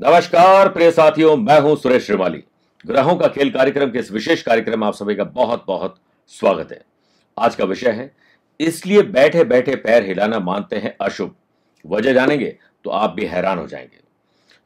नमस्कार प्रिय साथियों, मैं हूं सुरेश श्रीमाली। ग्रहों का खेल कार्यक्रम के इस विशेष कार्यक्रम में आप सभी का बहुत बहुत स्वागत है। आज का विषय है, इसलिए बैठे बैठे पैर हिलाना मानते हैं अशुभ। वजह जानेंगे तो आप भी हैरान हो जाएंगे।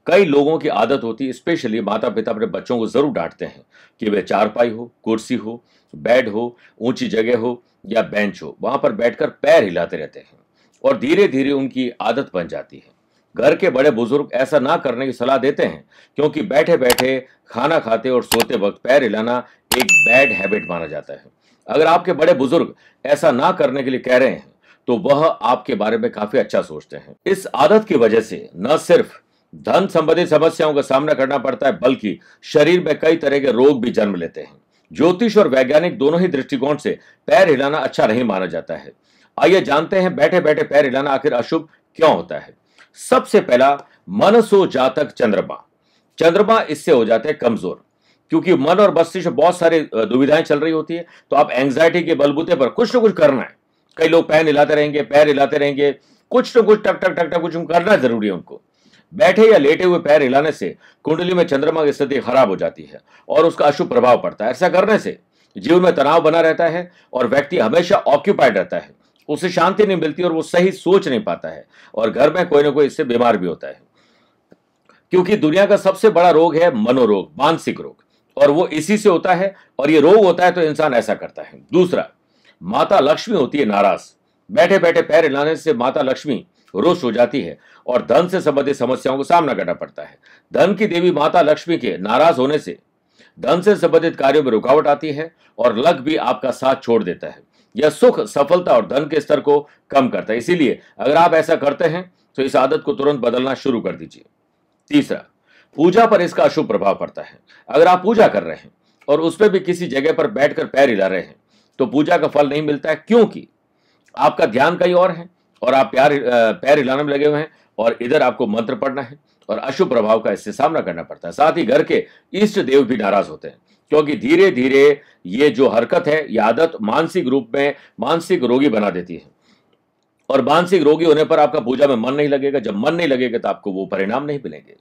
कई लोगों की आदत होती है, स्पेशली माता पिता अपने बच्चों को जरूर डांटते हैं कि वे चारपाई हो, कुर्सी हो, बेड हो, ऊंची जगह हो या बेंच हो, वहां पर बैठकर पैर हिलाते रहते हैं और धीरे धीरे उनकी आदत बन जाती है। घर के बड़े बुजुर्ग ऐसा ना करने की सलाह देते हैं, क्योंकि बैठे बैठे खाना खाते और सोते वक्त पैर हिलाना एक बैड हैबिट माना जाता है। अगर आपके बड़े बुजुर्ग ऐसा ना करने के लिए कह रहे हैं तो वह आपके बारे में काफी अच्छा सोचते हैं। इस आदत की वजह से न सिर्फ धन संबंधी समस्याओं का सामना करना पड़ता है, बल्कि शरीर में कई तरह के रोग भी जन्म लेते हैं। ज्योतिष और वैज्ञानिक दोनों ही दृष्टिकोण से पैर हिलाना अच्छा नहीं माना जाता है। आइए जानते हैं, बैठे बैठे पैर हिलाना आखिर अशुभ क्यों होता है। सबसे पहला, मनसो जातक चंद्रमा। चंद्रमा इससे हो जाते हैं कमजोर, क्योंकि मन और मस्तिष्क में बहुत सारी दुविधाएं चल रही होती है। तो आप एंग्जाइटी के बलबूते पर कुछ ना कुछ करना है। कई लोग पैर हिलाते रहेंगे, पैर हिलाते रहेंगे, कुछ ना कुछ टक टक टक टक कुछ करना जरूरी है उनको। बैठे या लेटे हुए पैर हिलाने से कुंडली में चंद्रमा की स्थिति खराब हो जाती है और उसका अशुभ प्रभाव पड़ता है। ऐसा करने से जीवन में तनाव बना रहता है और व्यक्ति हमेशा ऑक्यूपाइड रहता है, उसे शांति नहीं मिलती और वो सही सोच नहीं पाता है और घर में कोई ना कोई इससे बीमार भी होता है। क्योंकि दुनिया का सबसे बड़ा रोग है मनोरोग, मानसिक रोग, और वो इसी से होता है और ये रोग होता है तो इंसान ऐसा करता है। दूसरा, माता लक्ष्मी होती है नाराज। बैठे बैठे पैर हिलाने से माता लक्ष्मी रोष हो जाती है और धन से संबंधित समस्याओं का सामना करना पड़ता है। धन की देवी माता लक्ष्मी के नाराज होने से धन से संबंधित कार्यों में रुकावट आती है और लक भी आपका साथ छोड़ देता है। यह सुख, सफलता और धन के स्तर को कम करता है। इसीलिए अगर आप ऐसा करते हैं तो इस आदत को तुरंत बदलना शुरू कर दीजिए। तीसरा, पूजा पर इसका अशुभ प्रभाव पड़ता है। अगर आप पूजा कर रहे हैं और उसमें भी किसी जगह पर बैठकर पैर हिला रहे हैं तो पूजा का फल नहीं मिलता है, क्योंकि आपका ध्यान कहीं और है और आप पैर हिलाने में लगे हुए हैं और इधर आपको मंत्र पढ़ना है और अशुभ प्रभाव का इससे सामना करना पड़ता है। साथ ही घर के इष्ट देव भी नाराज होते हैं, क्योंकि धीरे धीरे ये जो हरकत है, ये आदत मानसिक रूप में मानसिक रोगी बना देती है और मानसिक रोगी होने पर आपका पूजा में मन नहीं लगेगा। जब मन नहीं लगेगा तो आपको वो परिणाम नहीं मिलेंगे।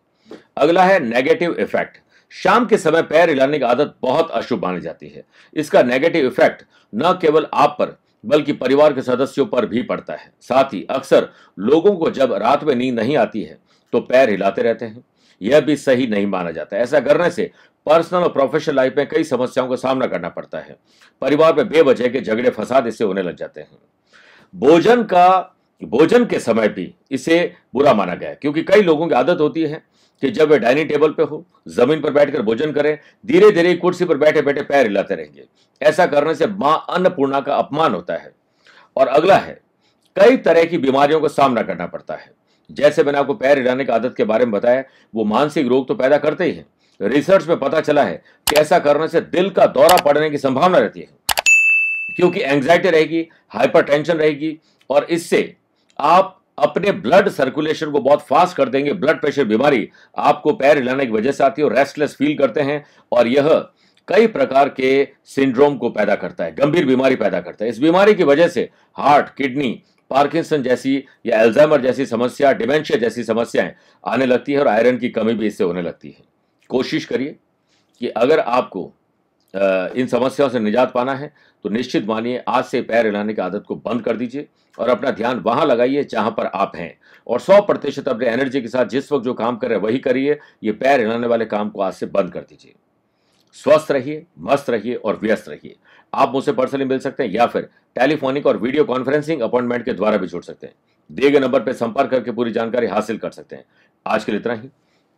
अगला है नेगेटिव इफेक्ट। शाम के समय पैर हिलाने की आदत बहुत अशुभ मानी जाती है। इसका नेगेटिव इफेक्ट न केवल आप पर बल्कि परिवार के सदस्यों पर भी पड़ता है। साथ ही अक्सर लोगों को जब रात में नींद नहीं आती है तो पैर हिलाते रहते हैं। यह भी सही नहीं माना जाता। ऐसा करने से पर्सनल और प्रोफेशनल लाइफ में कई समस्याओं का सामना करना पड़ता है। परिवार में बेवजह के झगड़े फसाद इससे होने लग जाते हैं। भोजन के समय भी इसे बुरा माना गया है, क्योंकि कई लोगों की आदत होती है कि जब वे डाइनिंग टेबल पे हो, जमीन पर बैठकर भोजन करें, धीरे धीरे कुर्सी पर बैठे बैठे पैर हिलाते रहेंगे। ऐसा करने से मां अन्नपूर्णा का अपमान होता है। और अगला है, कई तरह की बीमारियों का सामना करना पड़ता है। जैसे मैंने आपको पैर हिलाने की आदत के बारे में बताया, वो मानसिक रोग तो पैदा करते ही हैं। रिसर्च में पता चला है कि ऐसा करने से दिल का दौरा पड़ने की संभावना रहती है, क्योंकि एंग्जाइटी रहेगी, हाइपरटेंशन रहेगी और इससे आप अपने ब्लड सर्कुलेशन को बहुत फास्ट कर देंगे। ब्लड प्रेशर बीमारी आपको पैर हिलाने की वजह से आती है और रेस्टलेस फील करते हैं और यह कई प्रकार के सिंड्रोम को पैदा करता है, गंभीर बीमारी पैदा करता है। इस बीमारी की वजह से हार्ट, किडनी, पार्किंसन जैसी या अल्जाइमर जैसी समस्या, डिमेंशिया जैसी समस्याएं आने लगती है और आयरन की कमी भी इससे होने लगती है। कोशिश करिए कि अगर आपको इन समस्याओं से निजात पाना है तो निश्चित मानिए आज से पैर हिलाने की आदत को बंद कर दीजिए और अपना ध्यान वहां लगाइए जहां पर आप हैं और 100% अपने एनर्जी के साथ जिस वक्त जो काम कर रहे हैं वही करिए। ये पैर हिलाने वाले काम को आज से बंद कर दीजिए। स्वस्थ रहिए, मस्त रहिए और व्यस्त रहिए। आप मुझसे पर्सनली मिल सकते हैं या फिर टेलीफोनिक और वीडियो कॉन्फ्रेंसिंग अपॉइंटमेंट के द्वारा भी जुड़ सकते हैं। दिए गए नंबर पर संपर्क करके पूरी जानकारी हासिल कर सकते हैं। आज के लिए इतना ही।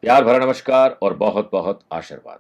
प्यार भरा नमस्कार और बहुत बहुत आशीर्वाद।